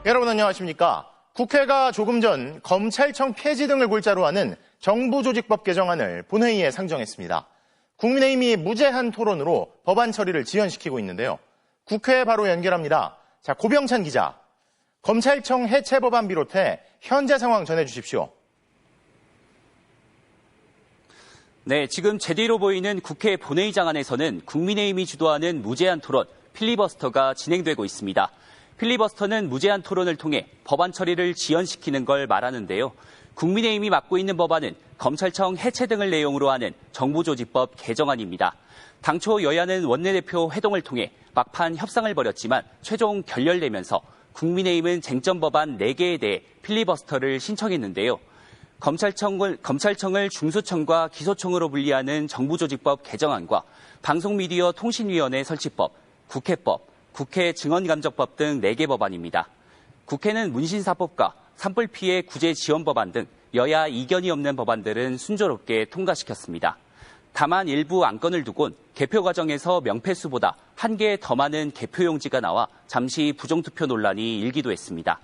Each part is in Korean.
여러분 안녕하십니까? 국회가 조금 전 검찰청 폐지 등을 골자로 하는 정부조직법 개정안을 본회의에 상정했습니다. 국민의힘이 무제한 토론으로 법안 처리를 지연시키고 있는데요. 국회에 바로 연결합니다. 자, 고병찬 기자. 검찰청 해체 법안 비롯해 현재 상황 전해주십시오. 네, 지금 제 뒤로 보이는 국회 본회의장 안에서는 국민의힘이 주도하는 무제한 토론, 필리버스터가 진행되고 있습니다. 필리버스터는 무제한 토론을 통해 법안 처리를 지연시키는 걸 말하는데요. 국민의힘이 맡고 있는 법안은 검찰청 해체 등을 내용으로 하는 정부조직법 개정안입니다. 당초 여야는 원내대표 회동을 통해 막판 협상을 벌였지만 최종 결렬되면서 국민의힘은 쟁점 법안 4개에 대해 필리버스터를 신청했는데요. 검찰청을 중수청과 기소청으로 분리하는 정부조직법 개정안과 방송미디어통신위원회 설치법, 국회법, 국회 증언감적법 등 4개 법안입니다. 국회는 문신사법과 산불피해 구제 지원 법안 등 여야 이견이 없는 법안들은 순조롭게 통과시켰습니다. 다만 일부 안건을 두곤 개표 과정에서 명패수보다 한 개 더 많은 개표용지가 나와 잠시 부정투표 논란이 일기도 했습니다.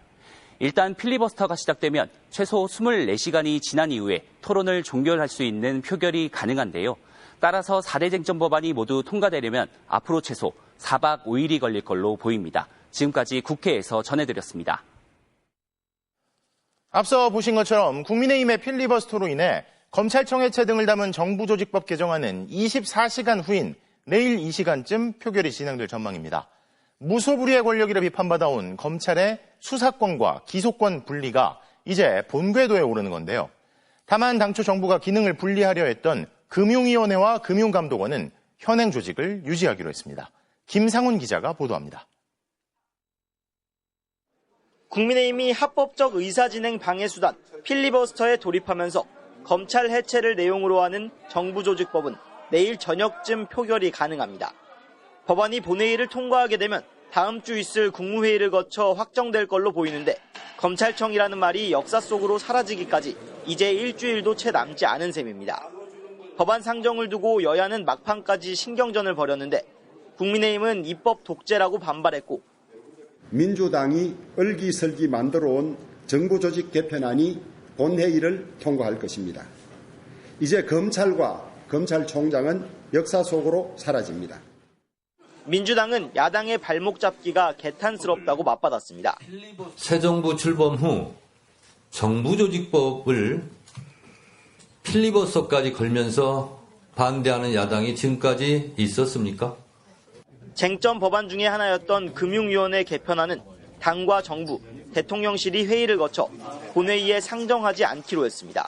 일단 필리버스터가 시작되면 최소 24시간이 지난 이후에 토론을 종결할 수 있는 표결이 가능한데요. 따라서 4대 쟁점 법안이 모두 통과되려면 앞으로 최소 4박 5일이 걸릴 걸로 보입니다. 지금까지 국회에서 전해드렸습니다. 앞서 보신 것처럼 국민의힘의 필리버스터로 인해 검찰청 해체 등을 담은 정부조직법 개정안은 24시간 후인 내일 이 시간쯤 표결이 진행될 전망입니다. 무소불위의 권력이라 비판받아온 검찰의 수사권과 기소권 분리가 이제 본궤도에 오르는 건데요. 다만 당초 정부가 기능을 분리하려 했던 금융위원회와 금융감독원은 현행 조직을 유지하기로 했습니다. 김상훈 기자가 보도합니다. 국민의힘이 합법적 의사진행 방해수단 필리버스터에 돌입하면서 검찰 해체를 내용으로 하는 정부조직법은 내일 저녁쯤 표결이 가능합니다. 법안이 본회의를 통과하게 되면 다음 주 있을 국무회의를 거쳐 확정될 걸로 보이는데 검찰청이라는 말이 역사 속으로 사라지기까지 이제 일주일도 채 남지 않은 셈입니다. 법안 상정을 두고 여야는 막판까지 신경전을 벌였는데 국민의힘은 입법 독재라고 반발했고 민주당이 얼기설기 만들어온 정부조직 개편안이 본회의를 통과할 것입니다. 이제 검찰과 검찰총장은 역사 속으로 사라집니다. 민주당은 야당의 발목 잡기가 개탄스럽다고 맞받았습니다. 새 정부 출범 후 정부조직법을 필리버스터까지 걸면서 반대하는 야당이 지금까지 있었습니까? 쟁점 법안 중에 하나였던 금융위원회 개편안은 당과 정부, 대통령실이 회의를 거쳐 본회의에 상정하지 않기로 했습니다.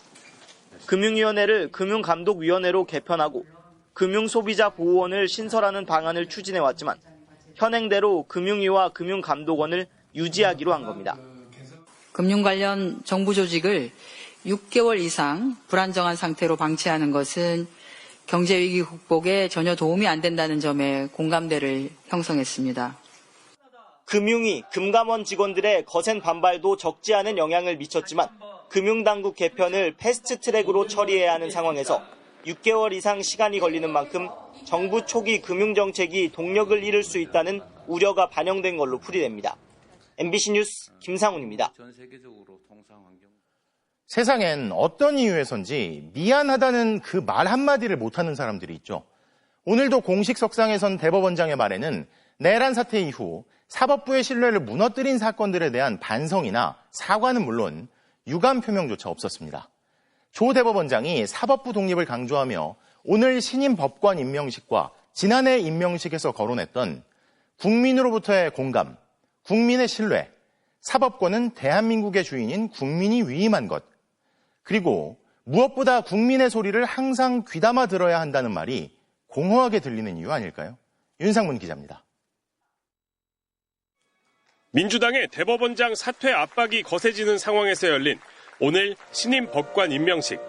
금융위원회를 금융감독위원회로 개편하고 금융소비자보호원을 신설하는 방안을 추진해왔지만 현행대로 금융위와 금융감독원을 유지하기로 한 겁니다. 금융 관련 정부 조직을 6개월 이상 불안정한 상태로 방치하는 것은 경제위기 극복에 전혀 도움이 안 된다는 점에 공감대를 형성했습니다. 금융위, 금감원 직원들의 거센 반발도 적지 않은 영향을 미쳤지만 금융당국 개편을 패스트트랙으로 처리해야 하는 상황에서 6개월 이상 시간이 걸리는 만큼 정부 초기 금융정책이 동력을 잃을 수 있다는 우려가 반영된 걸로 풀이됩니다. MBC 뉴스 김상훈입니다. 세상엔 어떤 이유에선지 미안하다는 그 말 한마디를 못하는 사람들이 있죠. 오늘도 공식 석상에 선 대법원장의 말에는 내란 사태 이후 사법부의 신뢰를 무너뜨린 사건들에 대한 반성이나 사과는 물론 유감 표명조차 없었습니다. 조 대법원장이 사법부 독립을 강조하며 오늘 신임 법관 임명식과 지난해 임명식에서 거론했던 국민으로부터의 공감, 국민의 신뢰, 사법권은 대한민국의 주인인 국민이 위임한 것, 그리고 무엇보다 국민의 소리를 항상 귀담아 들어야 한다는 말이 공허하게 들리는 이유 아닐까요? 윤상문 기자입니다. 민주당의 대법원장 사퇴 압박이 거세지는 상황에서 열린 오늘 신임 법관 임명식.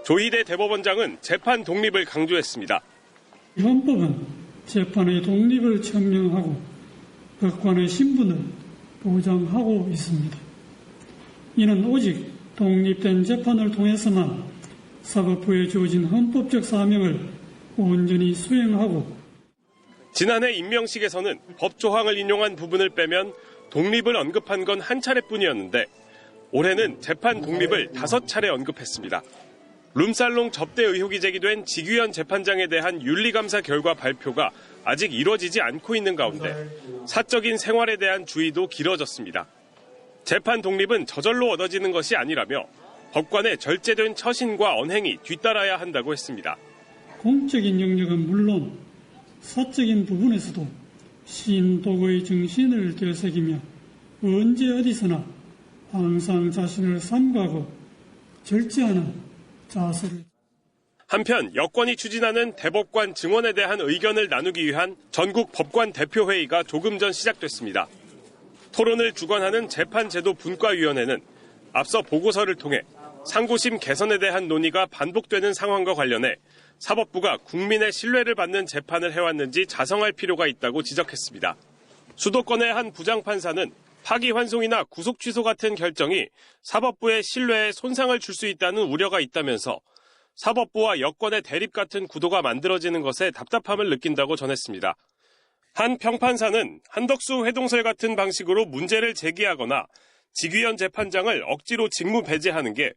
조희대 대법원장은 재판 독립을 강조했습니다. 헌법은 재판의 독립을 천명하고 법관의 신분을 보장하고 있습니다. 이는 오직 독립된 재판을 통해서만 사법부에 주어진 헌법적 사명을 온전히 수행하고 지난해 임명식에서는 법 조항을 인용한 부분을 빼면 독립을 언급한 건 한 차례뿐이었는데 올해는 재판 독립을 5차례 언급했습니다. 룸살롱 접대 의혹이 제기된 지규현 재판장에 대한 윤리감사 결과 발표가 아직 이뤄지지 않고 있는 가운데 사적인 생활에 대한 주의도 길어졌습니다. 재판 독립은 저절로 얻어지는 것이 아니라며 법관의 절제된 처신과 언행이 뒤따라야 한다고 했습니다. 공적인 영역은 물론 사적인 부분에서도 신독의 정신을 되새기며 언제 어디서나 항상 자신을 삼가고 절제하는 자세를. 한편 여권이 추진하는 대법관 증언에 대한 의견을 나누기 위한 전국 법관 대표회의가 조금 전 시작됐습니다. 토론을 주관하는 재판제도 분과위원회는 앞서 보고서를 통해 상고심 개선에 대한 논의가 반복되는 상황과 관련해 사법부가 국민의 신뢰를 받는 재판을 해왔는지 자성할 필요가 있다고 지적했습니다. 수도권의 한 부장판사는 파기환송이나 구속 취소 같은 결정이 사법부의 신뢰에 손상을 줄 수 있다는 우려가 있다면서 사법부와 여권의 대립 같은 구도가 만들어지는 것에 답답함을 느낀다고 전했습니다. 한 평판사는 한덕수 회동설 같은 방식으로 문제를 제기하거나 지규현 재판장을 억지로 직무 배제하는 게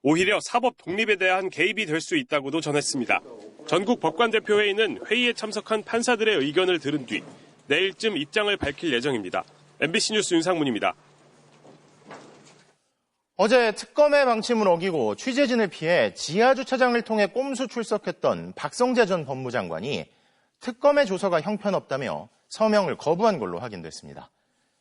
오히려 사법 독립에 대한 개입이 될 수 있다고도 전했습니다. 전국 법관대표회의는 회의에 참석한 판사들의 의견을 들은 뒤 내일쯤 입장을 밝힐 예정입니다. MBC 뉴스 윤상문입니다. 어제 특검의 방침을 어기고 취재진을 피해 지하주차장을 통해 꼼수 출석했던 박성재 전 법무장관이 특검의 조사가 형편없다며 서명을 거부한 걸로 확인됐습니다.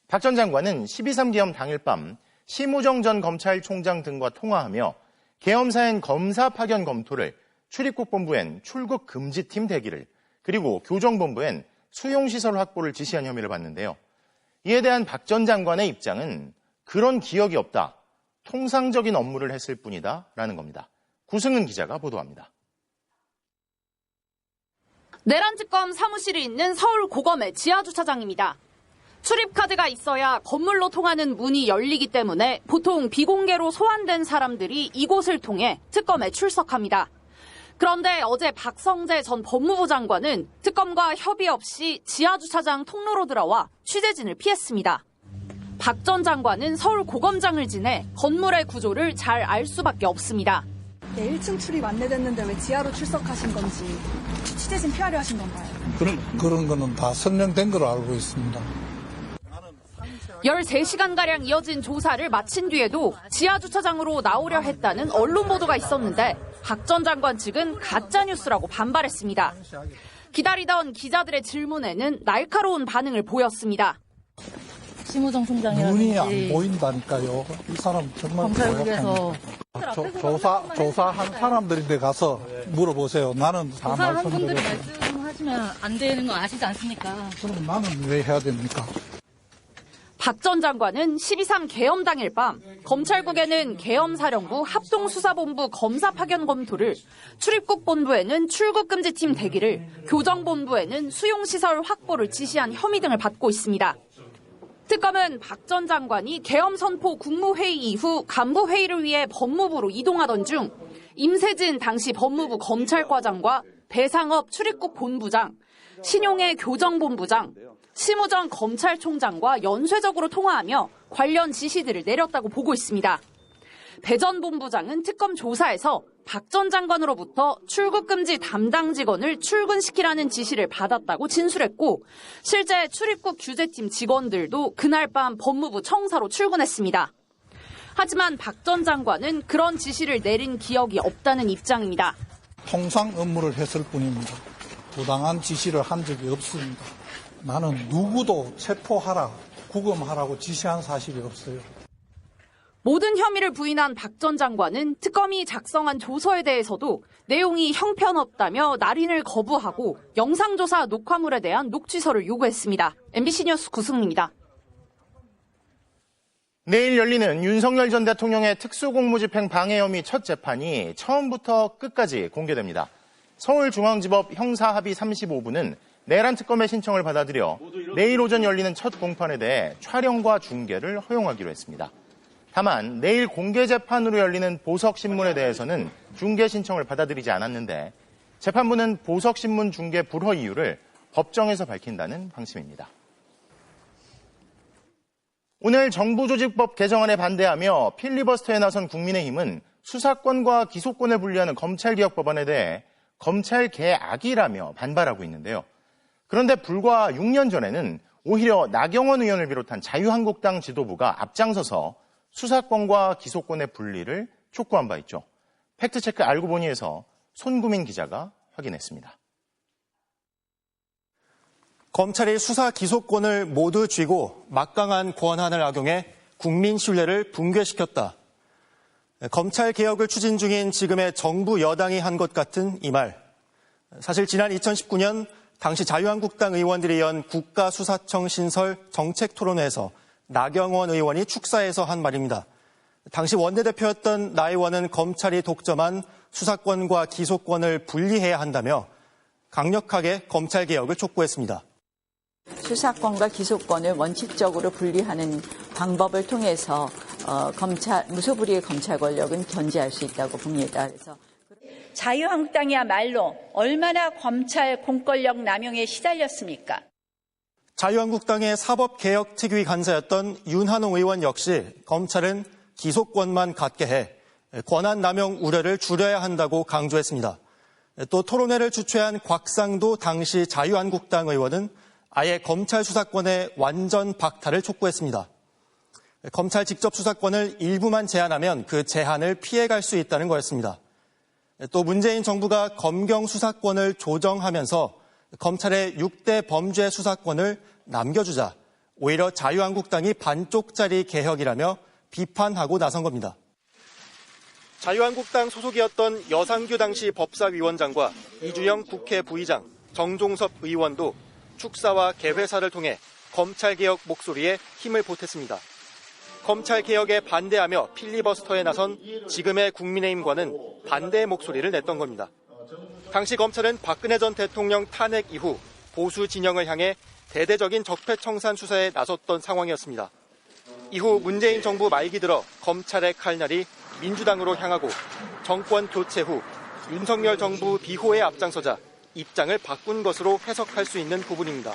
박 전 장관은 12.3 계엄 당일 밤 심우정 전 검찰총장 등과 통화하며 계엄사엔 검사 파견 검토를, 출입국 본부엔 출국 금지팀 대기를, 그리고 교정본부엔 수용시설 확보를 지시한 혐의를 받는데요. 이에 대한 박 전 장관의 입장은 그런 기억이 없다. 통상적인 업무를 했을 뿐이다 라는 겁니다. 구승은 기자가 보도합니다. 내란특검 사무실이 있는 서울고검의 지하주차장입니다. 출입카드가 있어야 건물로 통하는 문이 열리기 때문에 보통 비공개로 소환된 사람들이 이곳을 통해 특검에 출석합니다. 그런데 어제 박성재 전 법무부 장관은 특검과 협의 없이 지하주차장 통로로 들어와 취재진을 피했습니다. 박 전 장관은 서울고검장을 지내 건물의 구조를 잘 알 수밖에 없습니다. 네, 1층 출입 안내됐는데 왜 지하로 출석하신 건지 취재진 피하려 하신 건가요? 그런 거는 다 설명된 걸로 알고 있습니다. 13시간가량 이어진 조사를 마친 뒤에도 지하주차장으로 나오려 했다는 언론 보도가 있었는데 박 전 장관 측은 가짜뉴스라고 반발했습니다. 기다리던 기자들의 질문에는 날카로운 반응을 보였습니다. 심우정 총장이라든지 눈이 안 보인다니까요. 이 사람 정말 검찰국에서 조사한 사람들인데 가서 물어보세요. 나는 다 조사한 말씀드려요. 분들이 말씀하시면 안 되는 거 아시지 않습니까? 그럼 나는 왜 해야 됩니까? 박 전 장관은 12.3 계엄 당일 밤 검찰국에는 계엄사령부 합동수사본부 검사 파견 검토를, 출입국 본부에는 출국금지팀 대기를, 교정본부에는 수용시설 확보를 지시한 혐의 등을 받고 있습니다. 특검은 박 전 장관이 계엄 선포 국무회의 이후 간부회의를 위해 법무부로 이동하던 중 임세진 당시 법무부 검찰과장과 배상업 출입국 본부장, 신용해 교정본부장, 심우정 검찰총장과 연쇄적으로 통화하며 관련 지시들을 내렸다고 보고 있습니다. 배 전 본부장은 특검 조사에서 박 전 장관으로부터 출국금지 담당 직원을 출근시키라는 지시를 받았다고 진술했고, 실제 출입국 규제팀 직원들도 그날 밤 법무부 청사로 출근했습니다. 하지만 박 전 장관은 그런 지시를 내린 기억이 없다는 입장입니다. 통상 업무를 했을 뿐입니다. 부당한 지시를 한 적이 없습니다. 나는 누구도 체포하라, 구금하라고 지시한 사실이 없어요. 모든 혐의를 부인한 박 전 장관은 특검이 작성한 조서에 대해서도 내용이 형편없다며 날인을 거부하고 영상조사 녹화물에 대한 녹취서를 요구했습니다. MBC 뉴스 구승입니다. 내일 열리는 윤석열 전 대통령의 특수공무집행 방해 혐의 첫 재판이 처음부터 끝까지 공개됩니다. 서울중앙지법 형사합의 35부는 내란 특검의 신청을 받아들여 내일 오전 열리는 첫 공판에 대해 촬영과 중계를 허용하기로 했습니다. 다만 내일 공개 재판으로 열리는 보석신문에 대해서는 중계 신청을 받아들이지 않았는데 재판부는 보석신문 중계 불허 이유를 법정에서 밝힌다는 방침입니다. 오늘 정부조직법 개정안에 반대하며 필리버스터에 나선 국민의힘은 수사권과 기소권을 분리하는 검찰개혁 법안에 대해 검찰개악이라며 반발하고 있는데요. 그런데 불과 6년 전에는 오히려 나경원 의원을 비롯한 자유한국당 지도부가 앞장서서 수사권과 기소권의 분리를 촉구한 바 있죠. 팩트체크 알고 보니에서 손구민 기자가 확인했습니다. 검찰이 수사 기소권을 모두 쥐고 막강한 권한을 악용해 국민 신뢰를 붕괴시켰다. 검찰개혁을 추진 중인 지금의 정부 여당이 한 것 같은 이 말. 사실 지난 2019년 당시 자유한국당 의원들이 연 국가수사청 신설 정책토론회에서 나경원 의원이 축사해서 한 말입니다. 당시 원내대표였던 나 의원은 검찰이 독점한 수사권과 기소권을 분리해야 한다며 강력하게 검찰개혁을 촉구했습니다. 수사권과 기소권을 원칙적으로 분리하는 방법을 통해서 무소불위의 검찰 권력은 견제할 수 있다고 봅니다. 그래서 자유한국당이야말로 얼마나 검찰 공권력 남용에 시달렸습니까? 자유한국당의 사법개혁특위 간사였던 윤한홍 의원 역시 검찰은 기소권만 갖게 해 권한 남용 우려를 줄여야 한다고 강조했습니다. 또 토론회를 주최한 곽상도 당시 자유한국당 의원은 아예 검찰 수사권의 완전 박탈을 촉구했습니다. 검찰 직접 수사권을 일부만 제한하면 그 제한을 피해갈 수 있다는 거였습니다. 또 문재인 정부가 검경 수사권을 조정하면서 검찰의 6대 범죄 수사권을 남겨주자 오히려 자유한국당이 반쪽짜리 개혁이라며 비판하고 나선 겁니다. 자유한국당 소속이었던 여상규 당시 법사위원장과 이주영 국회 부의장, 정종섭 의원도 축사와 개회사를 통해 검찰개혁 목소리에 힘을 보탰습니다. 검찰개혁에 반대하며 필리버스터에 나선 지금의 국민의힘과는 반대의 목소리를 냈던 겁니다. 당시 검찰은 박근혜 전 대통령 탄핵 이후 보수 진영을 향해 대대적인 적폐청산 수사에 나섰던 상황이었습니다. 이후 문재인 정부 말기 들어 검찰의 칼날이 민주당으로 향하고 정권 교체 후 윤석열 정부 비호에 앞장서자 입장을 바꾼 것으로 해석할 수 있는 부분입니다.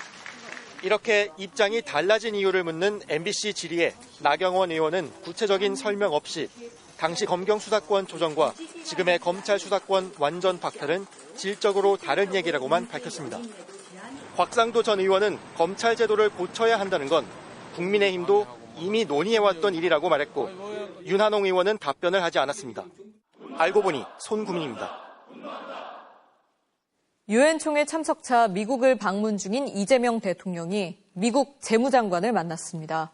이렇게 입장이 달라진 이유를 묻는 MBC 질의에 나경원 의원은 구체적인 설명 없이 당시 검경 수사권 조정과 지금의 검찰 수사권 완전 박탈은 질적으로 다른 얘기라고만 밝혔습니다. 곽상도 전 의원은 검찰 제도를 고쳐야 한다는 건 국민의힘도 이미 논의해왔던 일이라고 말했고 윤한홍 의원은 답변을 하지 않았습니다. 알고 보니 손구민입니다. 유엔 총회 참석차 미국을 방문 중인 이재명 대통령이 미국 재무장관을 만났습니다.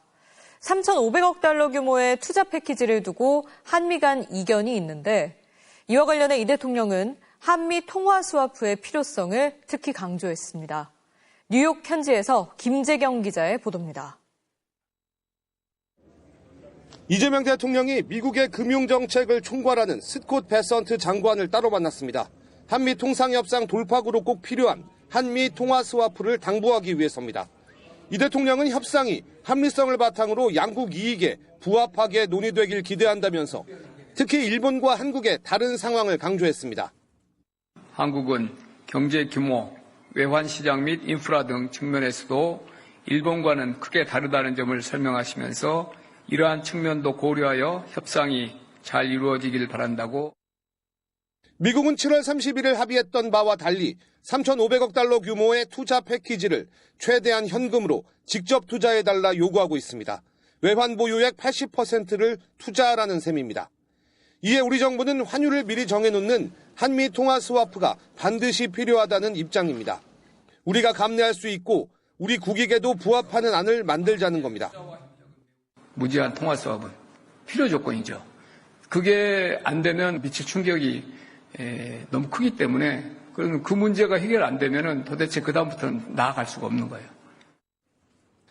3,500억 달러 규모의 투자 패키지를 두고 한미 간 이견이 있는데 이와 관련해 이 대통령은 한미 통화 스와프의 필요성을 특히 강조했습니다. 뉴욕 현지에서 김재경 기자의 보도입니다. 이재명 대통령이 미국의 금융정책을 총괄하는 스콧 베선트 장관을 따로 만났습니다. 한미 통상협상 돌파구로 꼭 필요한 한미 통화 스와프를 당부하기 위해서입니다. 이 대통령은 협상이 합리성을 바탕으로 양국 이익에 부합하게 논의되길 기대한다면서 특히 일본과 한국의 다른 상황을 강조했습니다. 한국은 경제 규모, 외환시장 및 인프라 등 측면에서도 일본과는 크게 다르다는 점을 설명하시면서 이러한 측면도 고려하여 협상이 잘 이루어지길 바란다고. 미국은 7월 31일 합의했던 바와 달리 3,500억 달러 규모의 투자 패키지를 최대한 현금으로 직접 투자해달라 요구하고 있습니다. 외환 보유액 80%를 투자하라는 셈입니다. 이에 우리 정부는 환율을 미리 정해놓는 한미 통화 스와프가 반드시 필요하다는 입장입니다. 우리가 감내할 수 있고 우리 국익에도 부합하는 안을 만들자는 겁니다. 무제한 통화 스와프는 필요 조건이죠. 그게 안 되면 미칠 충격이 너무 크기 때문에 그 문제가 해결 안 되면은 도대체 그다음부터는 나아갈 수가 없는 거예요.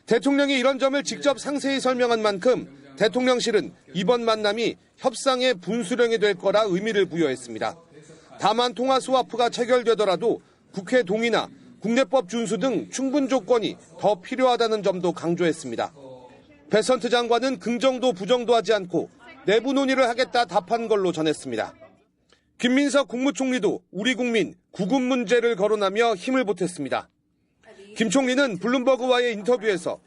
대통령이 이런 점을 직접 상세히 설명한 만큼 대통령실은 이번 만남이 협상의 분수령이 될 거라 의미를 부여했습니다. 다만 통화 스와프가 체결되더라도 국회 동의나 국내법 준수 등 충분 조건이 더 필요하다는 점도 강조했습니다. 베선트 장관은 긍정도 부정도 하지 않고 내부 논의를 하겠다 답한 걸로 전했습니다. 김민석 국무총리도 우리 국민 구금 문제를 거론하며 힘을 보탰습니다. 김 총리는 블룸버그와의 인터뷰에서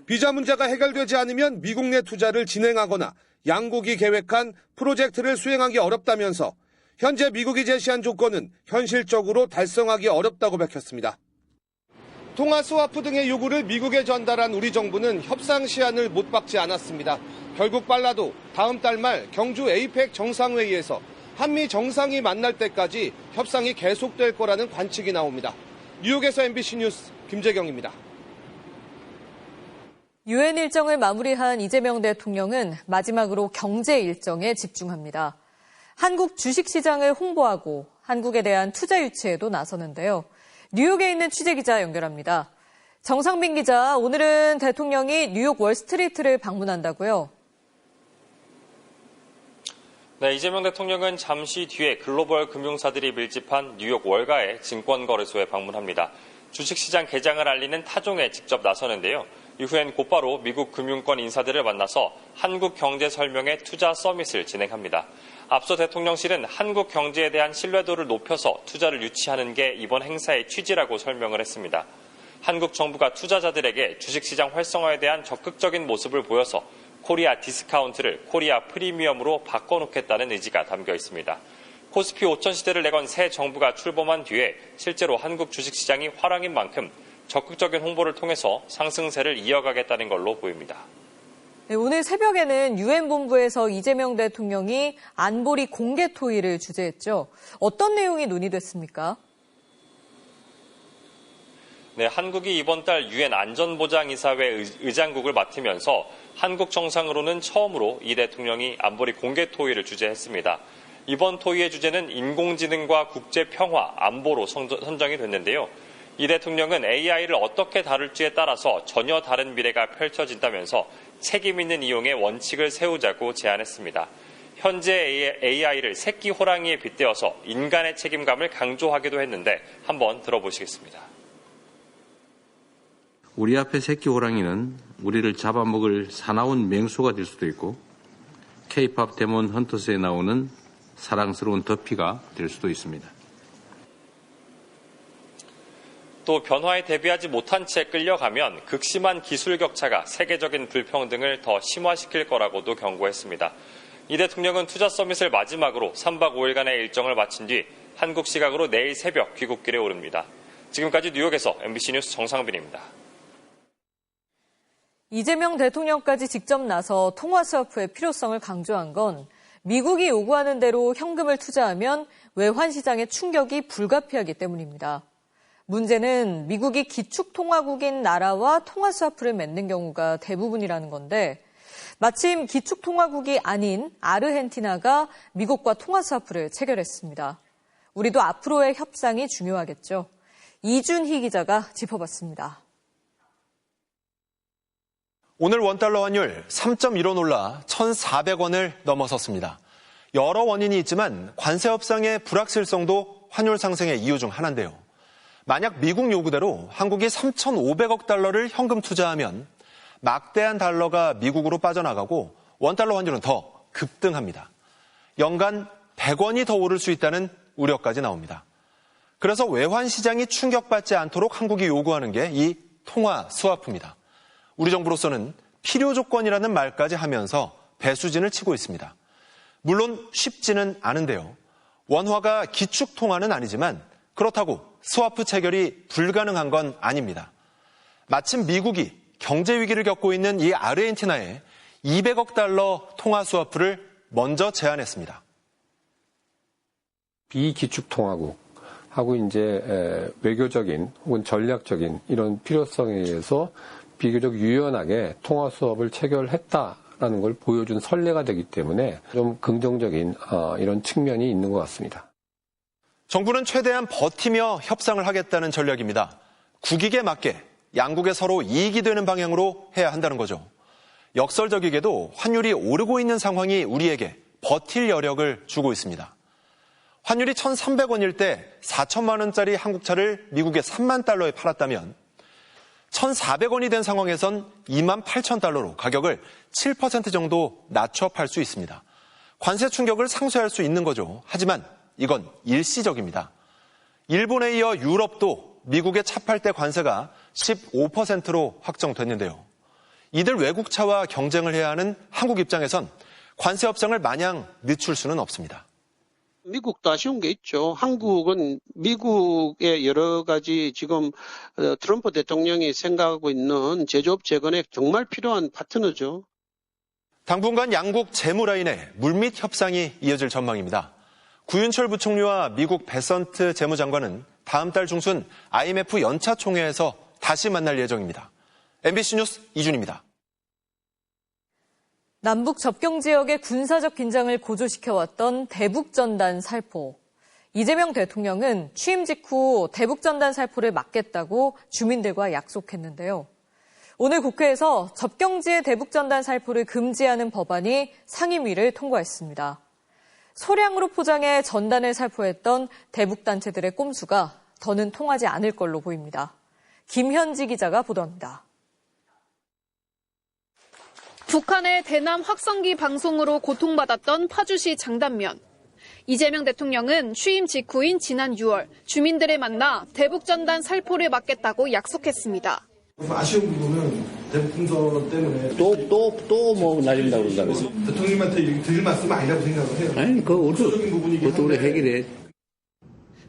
비자 문제가 해결되지 않으면 미국 내 투자를 진행하거나 양국이 계획한 프로젝트를 수행하기 어렵다면서 현재 미국이 제시한 조건은 현실적으로 달성하기 어렵다고 밝혔습니다. 통화 스와프 등의 요구를 미국에 전달한 우리 정부는 협상 시한을 못 박지 않았습니다. 결국 빨라도 다음 달 말 경주 에이펙 정상회의에서 한미 정상이 만날 때까지 협상이 계속될 거라는 관측이 나옵니다. 뉴욕에서 MBC 뉴스 김재경입니다. 유엔 일정을 마무리한 이재명 대통령은 마지막으로 경제 일정에 집중합니다. 한국 주식시장을 홍보하고 한국에 대한 투자 유치에도 나서는데요. 뉴욕에 있는 취재기자 연결합니다. 정상빈 기자, 오늘은 대통령이 뉴욕 월스트리트를 방문한다고요? 네, 이재명 대통령은 잠시 뒤에 글로벌 금융사들이 밀집한 뉴욕 월가의 증권거래소에 방문합니다. 주식시장 개장을 알리는 타종에 직접 나서는데요. 이후엔 곧바로 미국 금융권 인사들을 만나서 한국 경제 설명회 투자 서밋을 진행합니다. 앞서 대통령실은 한국 경제에 대한 신뢰도를 높여서 투자를 유치하는 게 이번 행사의 취지라고 설명을 했습니다. 한국 정부가 투자자들에게 주식시장 활성화에 대한 적극적인 모습을 보여서 코리아 디스카운트를 코리아 프리미엄으로 바꿔놓겠다는 의지가 담겨 있습니다. 코스피 5천 시대를 내건 새 정부가 출범한 뒤에 실제로 한국 주식시장이 화랑인 만큼 적극적인 홍보를 통해서 상승세를 이어가겠다는 걸로 보입니다. 네, 오늘 새벽에는 유엔 본부에서 이재명 대통령이 안보리 공개 토의를 주재했죠. 어떤 내용이 논의됐습니까? 네, 한국이 이번 달 유엔 안전보장이사회 의장국을 맡으면서 한국 정상으로는 처음으로 이 대통령이 안보리 공개 토의를 주재했습니다. 이번 토의의 주제는 인공지능과 국제평화, 안보로 선정이 됐는데요. 이 대통령은 AI를 어떻게 다룰지에 따라서 전혀 다른 미래가 펼쳐진다면서 책임 있는 이용의 원칙을 세우자고 제안했습니다. 현재 AI를 새끼 호랑이에 빗대어서 인간의 책임감을 강조하기도 했는데 한번 들어보시겠습니다. 우리 앞에 새끼 호랑이는 우리를 잡아먹을 사나운 맹수가 될 수도 있고 K-팝 데몬 헌터스에 나오는 사랑스러운 더피가 될 수도 있습니다. 또 변화에 대비하지 못한 채 끌려가면 극심한 기술 격차가 세계적인 불평등을 더 심화시킬 거라고도 경고했습니다. 이 대통령은 투자 서밋을 마지막으로 3박 5일간의 일정을 마친 뒤 한국 시각으로 내일 새벽 귀국길에 오릅니다. 지금까지 뉴욕에서 MBC 뉴스 정상빈입니다. 이재명 대통령까지 직접 나서 통화 스와프의 필요성을 강조한 건 미국이 요구하는 대로 현금을 투자하면 외환 시장의 충격이 불가피하기 때문입니다. 문제는 미국이 기축통화국인 나라와 통화 스와프를 맺는 경우가 대부분이라는 건데 마침 기축통화국이 아닌 아르헨티나가 미국과 통화 스와프를 체결했습니다. 우리도 앞으로의 협상이 중요하겠죠. 이준희 기자가 짚어봤습니다. 오늘 원달러 환율 3.15 올라 1,400원을 넘어섰습니다. 여러 원인이 있지만 관세 협상의 불확실성도 환율 상승의 이유 중 하나인데요. 만약 미국 요구대로 한국이 3,500억 달러를 현금 투자하면 막대한 달러가 미국으로 빠져나가고 원달러 환율은 더 급등합니다. 연간 100원이 더 오를 수 있다는 우려까지 나옵니다. 그래서 외환 시장이 충격받지 않도록 한국이 요구하는 게 이 통화 스와프입니다. 우리 정부로서는 필요 조건이라는 말까지 하면서 배수진을 치고 있습니다. 물론 쉽지는 않은데요. 원화가 기축 통화는 아니지만 그렇다고 스와프 체결이 불가능한 건 아닙니다. 마침 미국이 경제 위기를 겪고 있는 이 아르헨티나에 200억 달러 통화 스와프를 먼저 제안했습니다. 비기축통화국하고 이제 외교적인 혹은 전략적인 이런 필요성에 의해서 비교적 유연하게 통화 수업을 체결했다라는 걸 보여준 선례가 되기 때문에 좀 긍정적인 이런 측면이 있는 것 같습니다. 정부는 최대한 버티며 협상을 하겠다는 전략입니다. 국익에 맞게 양국에 서로 이익이 되는 방향으로 해야 한다는 거죠. 역설적이게도 환율이 오르고 있는 상황이 우리에게 버틸 여력을 주고 있습니다. 환율이 1,300원일 때 4천만 원짜리 한국차를 미국에 3만 달러에 팔았다면 1,400원이 된 상황에선 2만 8천 달러로 가격을 7% 정도 낮춰 팔 수 있습니다. 관세 충격을 상쇄할 수 있는 거죠. 하지만 이건 일시적입니다. 일본에 이어 유럽도 미국의 차 팔 때 관세가 15%로 확정됐는데요. 이들 외국차와 경쟁을 해야 하는 한국 입장에선 관세 협상을 마냥 늦출 수는 없습니다. 미국도 아쉬운 게 있죠. 한국은 미국의 여러 가지 지금 트럼프 대통령이 생각하고 있는 제조업 재건에 정말 필요한 파트너죠. 당분간 양국 재무 라인에 물밑 협상이 이어질 전망입니다. 구윤철 부총리와 미국 베선트 재무장관은 다음 달 중순 IMF 연차 총회에서 다시 만날 예정입니다. MBC 뉴스 이준입니다. 남북 접경 지역의 군사적 긴장을 고조시켜왔던 대북전단 살포. 이재명 대통령은 취임 직후 대북전단 살포를 막겠다고 주민들과 약속했는데요. 오늘 국회에서 접경지의 대북전단 살포를 금지하는 법안이 상임위를 통과했습니다. 소량으로 포장해 전단을 살포했던 대북단체들의 꼼수가 더는 통하지 않을 걸로 보입니다. 김현지 기자가 보도합니다. 북한의 대남 확성기 방송으로 고통받았던 파주시 장단면. 이재명 대통령은 취임 직후인 지난 6월 주민들을 만나 대북전단 살포를 막겠다고 약속했습니다. 아쉬운 부분은 대북풍선 때문에 또 뭐 날린다고 그런다면서 대통령한테 드릴 말씀은 아니라고 생각을 해요. 아니 그것도 우리 해결해.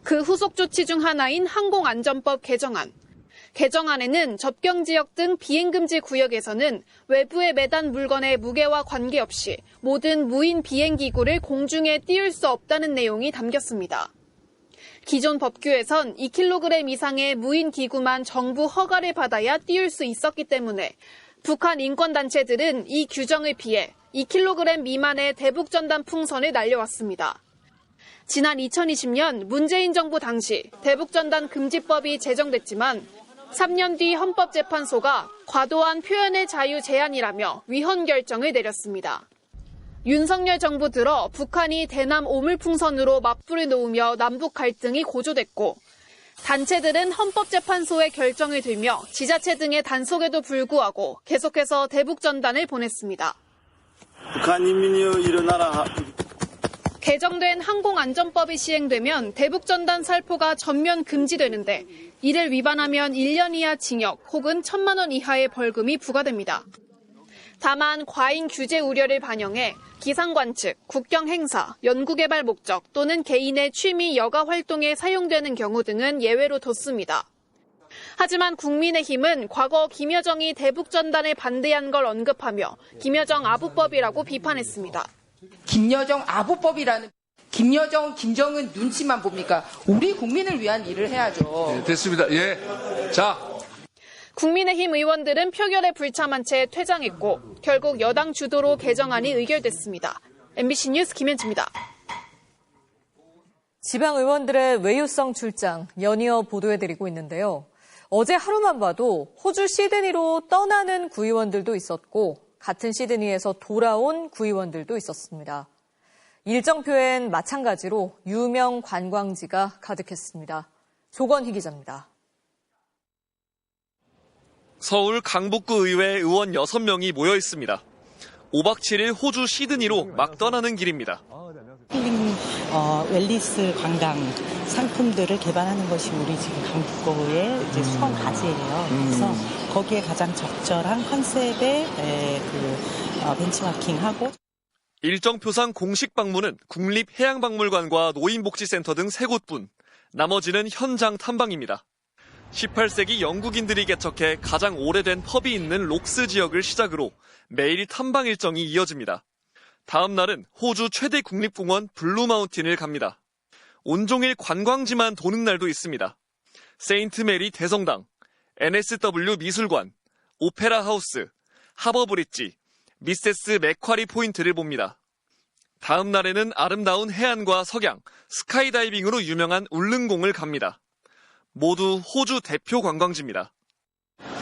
그 후속 조치 중 하나인 항공안전법 개정안. 개정안에는 접경 지역 등 비행금지 구역에서는 외부에 매단 물건의 무게와 관계없이 모든 무인 비행기구를 공중에 띄울 수 없다는 내용이 담겼습니다. 기존 법규에선 2kg 이상의 무인 기구만 정부 허가를 받아야 띄울 수 있었기 때문에 북한 인권단체들은 이 규정을 피해 2kg 미만의 대북전단 풍선을 날려왔습니다. 지난 2020년 문재인 정부 당시 대북전단 금지법이 제정됐지만 3년 뒤 헌법재판소가 과도한 표현의 자유 제한이라며 위헌 결정을 내렸습니다. 윤석열 정부 들어 북한이 대남 오물풍선으로 맞불을 놓으며 남북 갈등이 고조됐고 단체들은 헌법재판소의 결정을 들며 지자체 등의 단속에도 불구하고 계속해서 대북전단을 보냈습니다. 북한 인민이여 일어나라. 개정된 항공안전법이 시행되면 대북전단 살포가 전면 금지되는데 이를 위반하면 1년 이하 징역 혹은 1,000만 원 이하의 벌금이 부과됩니다. 다만 과잉 규제 우려를 반영해 기상관측, 국경 행사, 연구개발 목적 또는 개인의 취미 여가 활동에 사용되는 경우 등은 예외로 뒀습니다. 하지만 국민의힘은 과거 김여정이 대북전단을 반대한 걸 언급하며 김여정 아부법이라고 비판했습니다. 김여정 아부법이라는 김여정, 김정은 눈치만 봅니까? 우리 국민을 위한 일을 해야죠. 네, 됐습니다. 예. 자. 국민의힘 의원들은 표결에 불참한 채 퇴장했고 결국 여당 주도로 개정안이 의결됐습니다. MBC 뉴스 김현지입니다. 지방 의원들의 외유성 출장 연이어 보도해드리고 있는데요. 어제 하루만 봐도 호주 시드니로 떠나는 구의원들도 있었고 같은 시드니에서 돌아온 구의원들도 있었습니다. 일정표엔 마찬가지로 유명 관광지가 가득했습니다. 조건희 기자입니다. 서울 강북구 의회 의원 6명이 모여 있습니다. 5박 7일 호주 시드니로 막 떠나는 길입니다. 힐링 웰니스 관광 상품들을 개발하는 것이 우리 지금 강북구의 이제 수건 과제예요. 그래서 거기에 가장 적절한 컨셉의 벤치마킹하고 일정표상 공식 방문은 국립해양박물관과 노인복지센터 등 3곳뿐, 나머지는 현장 탐방입니다. 18세기 영국인들이 개척해 가장 오래된 펍이 있는 록스 지역을 시작으로 매일 탐방 일정이 이어집니다. 다음 날은 호주 최대 국립공원 블루마운틴을 갑니다. 온종일 관광지만 도는 날도 있습니다. 세인트 메리 대성당, NSW 미술관, 오페라 하우스, 하버브릿지, 미세스 맥쿼리 포인트를 봅니다. 다음 날에는 아름다운 해안과 석양, 스카이다이빙으로 유명한 울릉공을 갑니다. 모두 호주 대표 관광지입니다.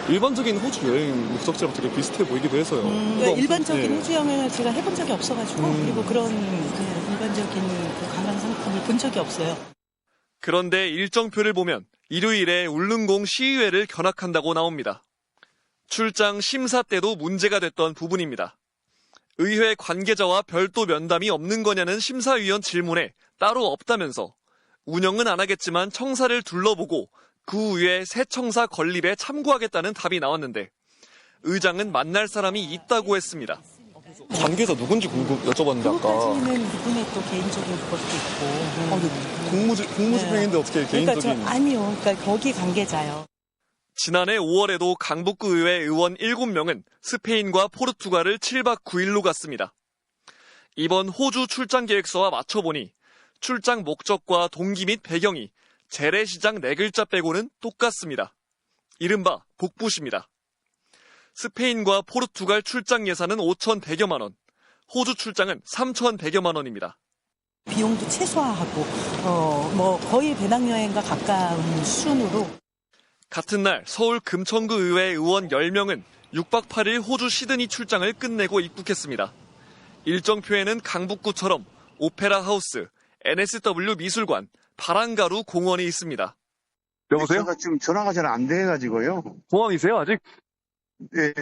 일반적인 호주 여행 목적지랑 되게 비슷해 보이기도 해서요. 일반적인 호주 여행을 제가 해본 적이 없어가지고 그리고 그런 일반적인 관광 상품을 본 적이 없어요. 그런데 일정표를 보면 일요일에 울릉공 시의회를 견학한다고 나옵니다. 출장 심사 때도 문제가 됐던 부분입니다. 의회 관계자와 별도 면담이 없는 거냐는 심사위원 질문에 따로 없다면서 운영은 안 하겠지만 청사를 둘러보고 그 후에 새 청사 건립에 참고하겠다는 답이 나왔는데 의장은 만날 사람이 있다고 했습니다. 관계자 누군지 여쭤봤는데 아까. 그것까지는 그분의 또 개인적인 것도 있고. 공무집행인데 어떻게 개인적인. 그러니까 아니요. 그러니까 거기 관계자요. 지난해 5월에도 강북구 의회 의원 7명은 스페인과 포르투갈을 7박 9일로 갔습니다. 이번 호주 출장 계획서와 맞춰보니 출장 목적과 동기 및 배경이 재래시장 4글자 빼고는 똑같습니다. 이른바 복부십니다. 스페인과 포르투갈 출장 예산은 5,100여만 원, 호주 출장은 3,100여만 원입니다. 비용도 최소화하고 거의 배낭여행과 가까운 수준으로. 같은 날 서울 금천구 의회 의원 10명은 6박 8일 호주 시드니 출장을 끝내고 입국했습니다. 일정표에는 강북구처럼 오페라 하우스, NSW 미술관, 바랑가루 공원이 있습니다. 여보세요? 제가 지금 전화가 잘 안 돼가지고요. 공항이세요, 아직? 네,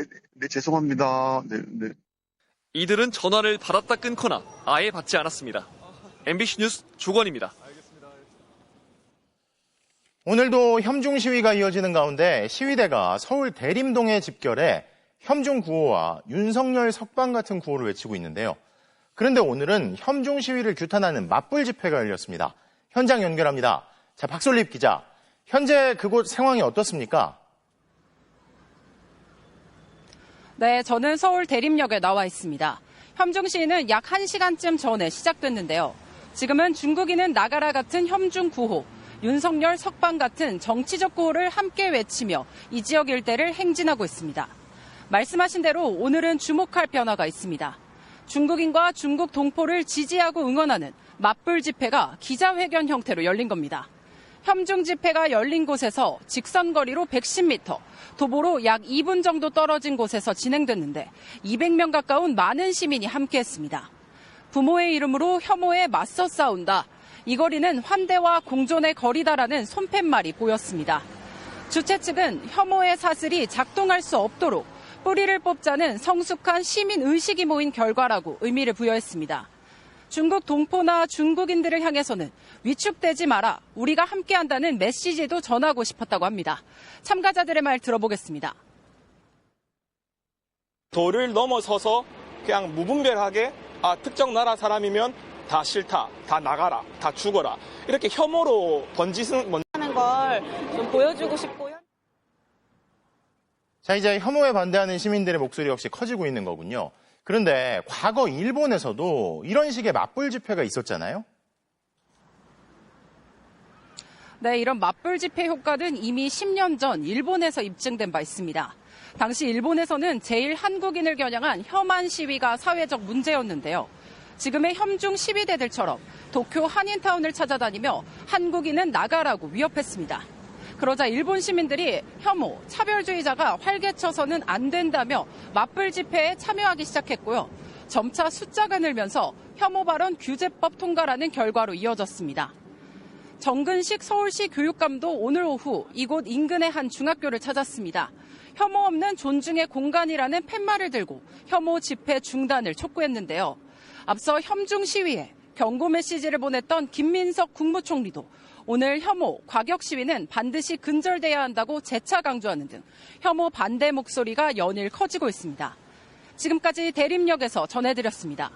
죄송합니다. 네. 이들은 전화를 받았다 끊거나 아예 받지 않았습니다. MBC 뉴스 조건입니다. 오늘도 혐중 시위가 이어지는 가운데 시위대가 서울 대림동에 집결해 혐중 구호와 윤석열 석방 같은 구호를 외치고 있는데요. 그런데 오늘은 혐중 시위를 규탄하는 맞불 집회가 열렸습니다. 현장 연결합니다. 자, 박솔립 기자. 현재 그곳 상황이 어떻습니까? 네, 저는 서울 대림역에 나와 있습니다. 혐중 시위는 약 1시간쯤 전에 시작됐는데요. 지금은 중국인은 나가라 같은 혐중 구호, 윤석열 석방 같은 정치적 구호를 함께 외치며 이 지역 일대를 행진하고 있습니다. 말씀하신 대로 오늘은 주목할 변화가 있습니다. 중국인과 중국 동포를 지지하고 응원하는 맞불 집회가 기자회견 형태로 열린 겁니다. 혐중 집회가 열린 곳에서 직선거리로 110m, 도보로 약 2분 정도 떨어진 곳에서 진행됐는데 200명 가까운 많은 시민이 함께했습니다. 부모의 이름으로 혐오에 맞서 싸운다. 이 거리는 환대와 공존의 거리다라는 손팻말이 보였습니다. 주최 측은 혐오의 사슬이 작동할 수 없도록 뿌리를 뽑자는 성숙한 시민 의식이 모인 결과라고 의미를 부여했습니다. 중국 동포나 중국인들을 향해서는 위축되지 마라, 우리가 함께한다는 메시지도 전하고 싶었다고 합니다. 참가자들의 말 들어보겠습니다. 도를 넘어서서 그냥 무분별하게 특정 나라 사람이면 다 싫다, 다 나가라, 다 죽어라, 이렇게 혐오로 번지는 걸 좀 보여주고 싶고요. 자, 이제 혐오에 반대하는 시민들의 목소리 역시 커지고 있는 거군요. 그런데 과거 일본에서도 이런 식의 맞불 집회가 있었잖아요. 네, 이런 맞불 집회 효과는 이미 10년 전 일본에서 입증된 바 있습니다. 당시 일본에서는 제일 한국인을 겨냥한 혐한 시위가 사회적 문제였는데요. 지금의 혐중 시위대들처럼 도쿄 한인타운을 찾아다니며 한국인은 나가라고 위협했습니다. 그러자 일본 시민들이 혐오, 차별주의자가 활개쳐서는 안 된다며 맞불 집회에 참여하기 시작했고요. 점차 숫자가 늘면서 혐오 발언 규제법 통과라는 결과로 이어졌습니다. 정근식 서울시 교육감도 오늘 오후 이곳 인근의 한 중학교를 찾았습니다. 혐오 없는 존중의 공간이라는 팻말을 들고 혐오 집회 중단을 촉구했는데요. 앞서 혐중 시위에 경고 메시지를 보냈던 김민석 국무총리도 오늘 혐오, 과격 시위는 반드시 근절돼야 한다고 재차 강조하는 등 혐오 반대 목소리가 연일 커지고 있습니다. 지금까지 대림역에서 전해드렸습니다.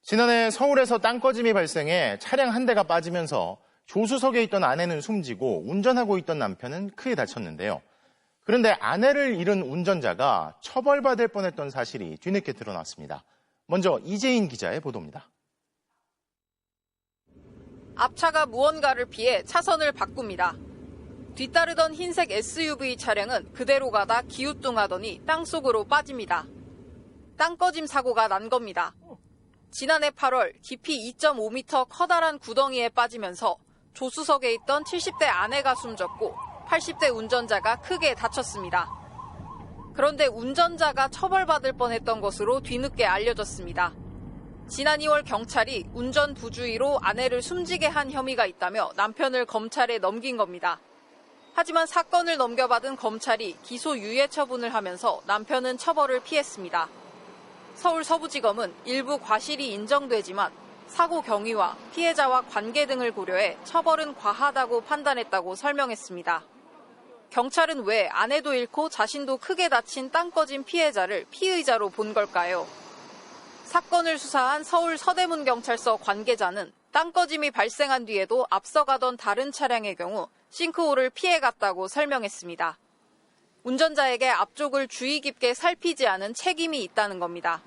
지난해 서울에서 땅꺼짐이 발생해 차량 한 대가 빠지면서 조수석에 있던 아내는 숨지고 운전하고 있던 남편은 크게 다쳤는데요. 그런데 아내를 잃은 운전자가 처벌받을 뻔했던 사실이 뒤늦게 드러났습니다. 먼저 이재인 기자의 보도입니다. 앞차가 무언가를 피해 차선을 바꿉니다. 뒤따르던 흰색 SUV 차량은 그대로 가다 기우뚱하더니 땅속으로 빠집니다. 땅꺼짐 사고가 난 겁니다. 지난해 8월 깊이 2.5m 커다란 구덩이에 빠지면서 조수석에 있던 70대 아내가 숨졌고 80대 운전자가 크게 다쳤습니다. 그런데 운전자가 처벌받을 뻔했던 것으로 뒤늦게 알려졌습니다. 지난 2월 경찰이 운전 부주의로 아내를 숨지게 한 혐의가 있다며 남편을 검찰에 넘긴 겁니다. 하지만 사건을 넘겨받은 검찰이 기소 유예 처분을 하면서 남편은 처벌을 피했습니다. 서울 서부지검은 일부 과실이 인정되지만 사고 경위와 피해자와 관계 등을 고려해 처벌은 과하다고 판단했다고 설명했습니다. 경찰은 왜 아내도 잃고 자신도 크게 다친 땅 꺼진 피해자를 피의자로 본 걸까요? 사건을 수사한 서울 서대문경찰서 관계자는 땅 꺼짐이 발생한 뒤에도 앞서가던 다른 차량의 경우 싱크홀을 피해갔다고 설명했습니다. 운전자에게 앞쪽을 주의 깊게 살피지 않은 책임이 있다는 겁니다.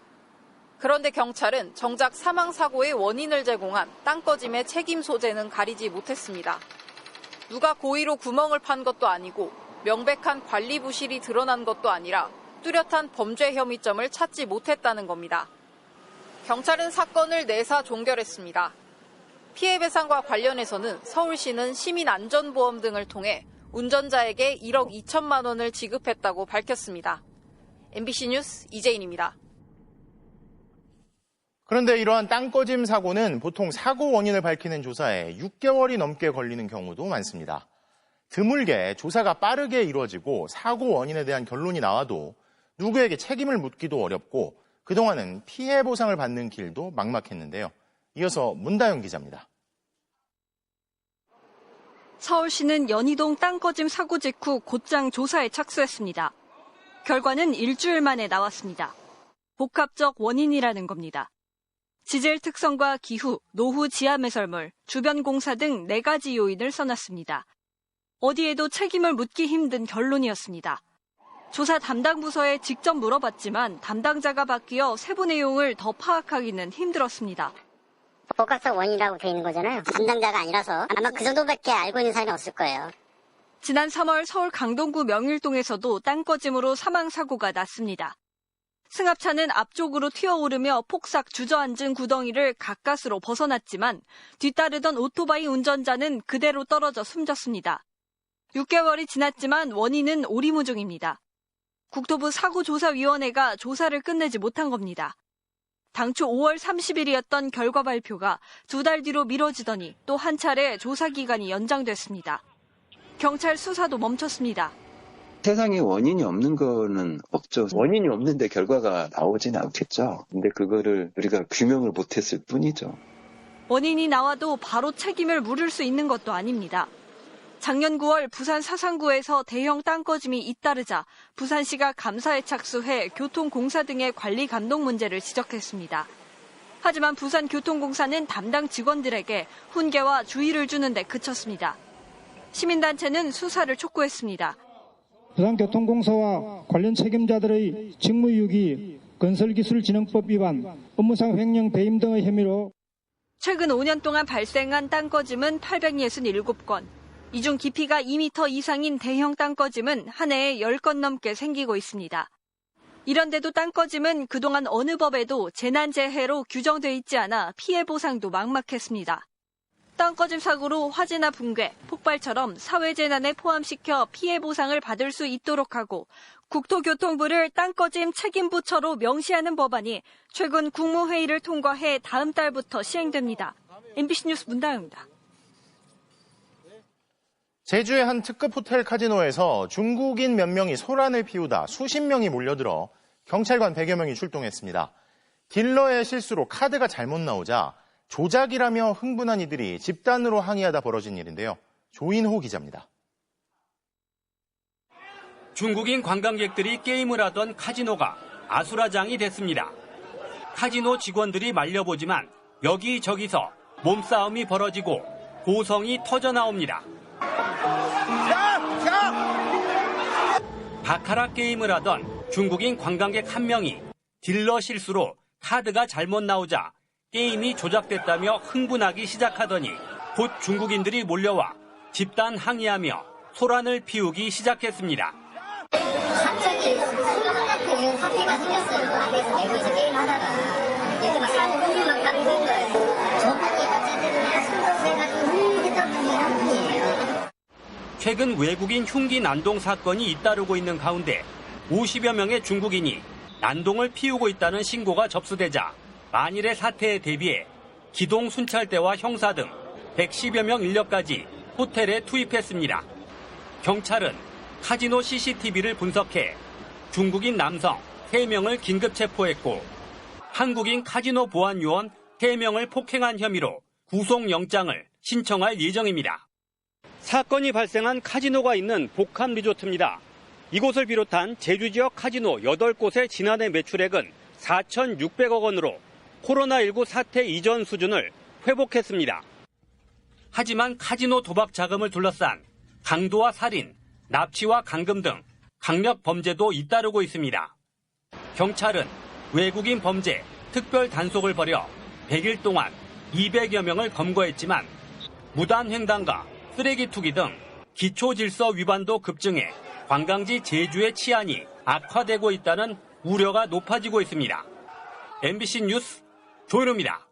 그런데 경찰은 정작 사망사고의 원인을 제공한 땅 꺼짐의 책임 소재는 가리지 못했습니다. 누가 고의로 구멍을 판 것도 아니고 명백한 관리 부실이 드러난 것도 아니라 뚜렷한 범죄 혐의점을 찾지 못했다는 겁니다. 경찰은 사건을 내사 종결했습니다. 피해 배상과 관련해서는 서울시는 시민안전보험 등을 통해 운전자에게 1억 2천만 원을 지급했다고 밝혔습니다. MBC 뉴스 이재인입니다. 그런데 이러한 땅 꺼짐 사고는 보통 사고 원인을 밝히는 조사에 6개월이 넘게 걸리는 경우도 많습니다. 드물게 조사가 빠르게 이루어지고 사고 원인에 대한 결론이 나와도 누구에게 책임을 묻기도 어렵고 그동안은 피해 보상을 받는 길도 막막했는데요. 이어서 문다영 기자입니다. 서울시는 연희동 땅 꺼짐 사고 직후 곧장 조사에 착수했습니다. 결과는 일주일 만에 나왔습니다. 복합적 원인이라는 겁니다. 지질 특성과 기후, 노후 지하 매설물, 주변 공사 등 4가지 요인을 써놨습니다. 어디에도 책임을 묻기 힘든 결론이었습니다. 조사 담당 부서에 직접 물어봤지만 담당자가 바뀌어 세부 내용을 더 파악하기는 힘들었습니다. 복합적 원인이라고 돼 있는 거잖아요. 담당자가 아니라서 아마 그 정도밖에 알고 있는 사람이 없을 거예요. 지난 3월 서울 강동구 명일동에서도 땅 꺼짐으로 사망사고가 났습니다. 승합차는 앞쪽으로 튀어오르며 폭삭 주저앉은 구덩이를 가까스로 벗어났지만 뒤따르던 오토바이 운전자는 그대로 떨어져 숨졌습니다. 6개월이 지났지만 원인은 오리무중입니다. 국토부 사고조사위원회가 조사를 끝내지 못한 겁니다. 당초 5월 30일이었던 결과 발표가 2달 뒤로 미뤄지더니 또 한 차례 조사 기간이 연장됐습니다. 경찰 수사도 멈췄습니다. 세상에 원인이 없는 거는 없죠. 원인이 없는데 결과가 나오진 않겠죠. 근데 그거를 우리가 규명을 못했을 뿐이죠. 원인이 나와도 바로 책임을 물을 수 있는 것도 아닙니다. 작년 9월 부산 사상구에서 대형 땅 꺼짐이 잇따르자 부산시가 감사에 착수해 교통공사 등의 관리 감독 문제를 지적했습니다. 하지만 부산교통공사는 담당 직원들에게 훈계와 주의를 주는 데 그쳤습니다. 시민단체는 수사를 촉구했습니다. 부산교통공사와 관련 책임자들의 직무유기, 건설기술진흥법 위반, 업무상 횡령 배임 등의 혐의로 최근 5년 동안 발생한 땅 꺼짐은 867건. 이 중 깊이가 2m 이상인 대형 땅 꺼짐은 한 해에 10건 넘게 생기고 있습니다. 이런데도 땅 꺼짐은 그동안 어느 법에도 재난재해로 규정돼 있지 않아 피해 보상도 막막했습니다. 땅 꺼짐 사고로 화재나 붕괴, 폭발처럼 사회재난에 포함시켜 피해 보상을 받을 수 있도록 하고 국토교통부를 땅 꺼짐 책임부처로 명시하는 법안이 최근 국무회의를 통과해 다음 달부터 시행됩니다. MBC 뉴스 문다영입니다. 제주의 한 특급 호텔 카지노에서 중국인 몇 명이 소란을 피우다 수십 명이 몰려들어 경찰관 100여 명이 출동했습니다. 딜러의 실수로 카드가 잘못 나오자 조작이라며 흥분한 이들이 집단으로 항의하다 벌어진 일인데요. 조인호 기자입니다. 중국인 관광객들이 게임을 하던 카지노가 아수라장이 됐습니다. 카지노 직원들이 말려보지만 여기저기서 몸싸움이 벌어지고 고성이 터져나옵니다. 바카라 게임을 하던 중국인 관광객 한 명이 딜러 실수로 카드가 잘못 나오자 게임이 조작됐다며 흥분하기 시작하더니 곧 중국인들이 몰려와 집단 항의하며 소란을 피우기 시작했습니다. 갑자기 소란 같은 사태가 생겼어요. 안에서 내부에서 게임하다가 이렇게 막 사고 흥이 막 가는 거예요. 저밖에 어쨌든 술도 세가지고 흥분했던 분이 한 분이에요. 최근 외국인 흉기 난동 사건이 잇따르고 있는 가운데 50여 명의 중국인이 난동을 피우고 있다는 신고가 접수되자 만일의 사태에 대비해 기동 순찰대와 형사 등 110여 명 인력까지 호텔에 투입했습니다. 경찰은 카지노 CCTV를 분석해 중국인 남성 3명을 긴급 체포했고 한국인 카지노 보안 요원 3명을 폭행한 혐의로 구속영장을 신청할 예정입니다. 사건이 발생한 카지노가 있는 복합 리조트입니다. 이곳을 비롯한 제주 지역 카지노 8곳의 지난해 매출액은 4,600억 원으로 코로나19 사태 이전 수준을 회복했습니다. 하지만 카지노 도박 자금을 둘러싼 강도와 살인, 납치와 감금 등 강력 범죄도 잇따르고 있습니다. 경찰은 외국인 범죄 특별 단속을 벌여 100일 동안 200여 명을 검거했지만 무단 횡단과 쓰레기 투기 등 기초 질서 위반도 급증해 관광지 제주의 치안이 악화되고 있다는 우려가 높아지고 있습니다. MBC 뉴스 조현우입니다.